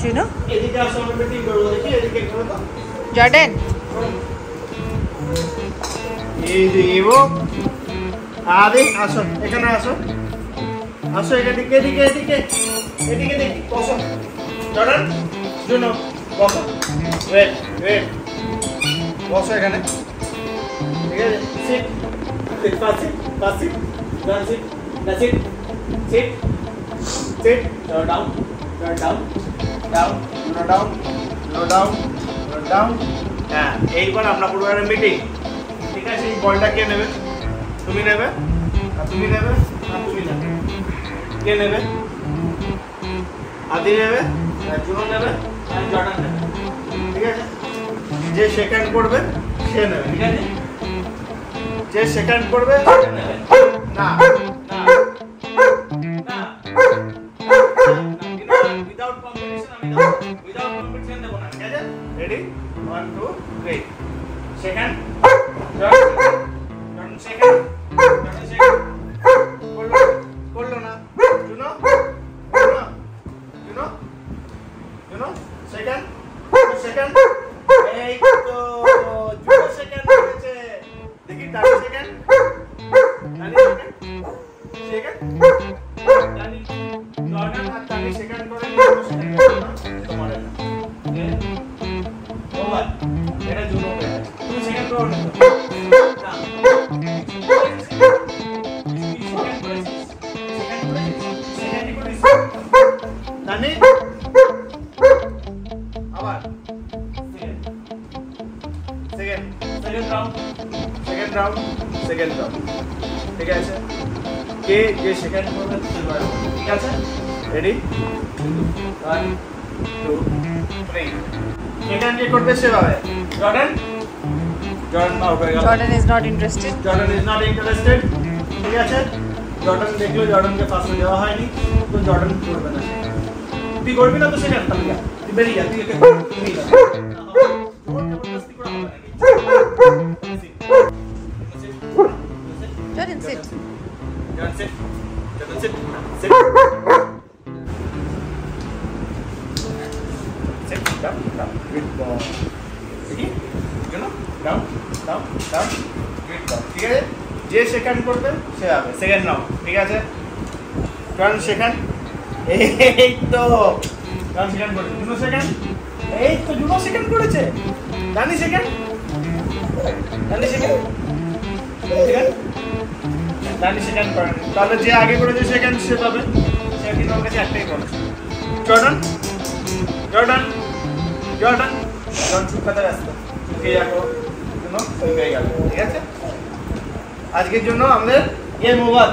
শুনো এদিকে আসো আমরা মিটিং করব দেখি এদিকে করো তো জর্ডান এই যে এগো আরে আসো এখানে আসো আসো এদিকে এদিকে এদিকে এদিকে দেখি বসো জর্ডান শুনো বসো ওয়েট ওয়েট বসো এখানে ঠিক আছে সিট সিট পাসি পাসি ডান sit that's it sit sit down down down no down no down no down হ্যাঁ এইবার আমরা পুরো একটা মিটিং ঠিক আছে এই বলটা কে নেবে তুমি নেবে আর তুমি নেবে আর তুমি নেবে কে নেবে আদি নেবে আর জুনো নেবে আর জর্ডান নেবে ঠিক আছে যে সেকেন্ড করবে সে নেবে ঠিক আছে যে সেকেন্ড করবে সে নেবে না না না without competition আমি দেব without competition দেব না ঠিক আছে রেডি 1 2 3 সেকেন্ড জর্ডান সেকেন্ড করলো না Juno Juno Juno Juno second second এই তো জুনো সেকেন্ড হয়েছে দেখি টানি সেকেন্ড টানি সেকেন্ড টানি জর্ডান আর টানি সেকেন্ড করে তোমার ওভার এটা জুনো তুমি সেকেন্ড করো না টানি আবার সেকেন্ড রাউন্ড ঠিক আছে কে যে সেকেন্ড করবে ঠিক আছে রেডি 1 2 3 সেকেন্ড যে করবে সেভাবে জর্ডান আউট হয়ে গেল জর্ডান ইজ নট ইন্টারেস্টেড ঠিক আছে জর্ডান দেখলো জর্ডানকে ফার্স্টে দেওয়া হয়নি তো জর্ডান করবে না তুই করবি না তো সেকেন্ড তাহলে তুই বেরিয়ে যা তুই একে তুমি যা Jordan, sit. Jordan, sit. Jordan, sit. Sit. Sit. Down. Good boy. See? You know? Down. Good boy. ঠিক আছে যে সেকেন্ড করবে সে হবে সেকেন্ড নাও ঠিক আছে টার্ন সেকেন্ড এই তো টার্ন সেকেন্ড করেছে জুনো সেকেন্ড এই তো জুনো সেকেন্ড করেছে টানি সেকেন্ড টানি সেকেন্ড করেন তাহলে যে আগে করেছে সেকেন্ড সে পাবে সে কিন্তু আমার কাছে একটাই বলে জর্ডান চুপকাতে ব্যস্ত চুকে যাবো হয়ে গেল ঠিক আছে আজকের জন্য আমাদের গেম ওভার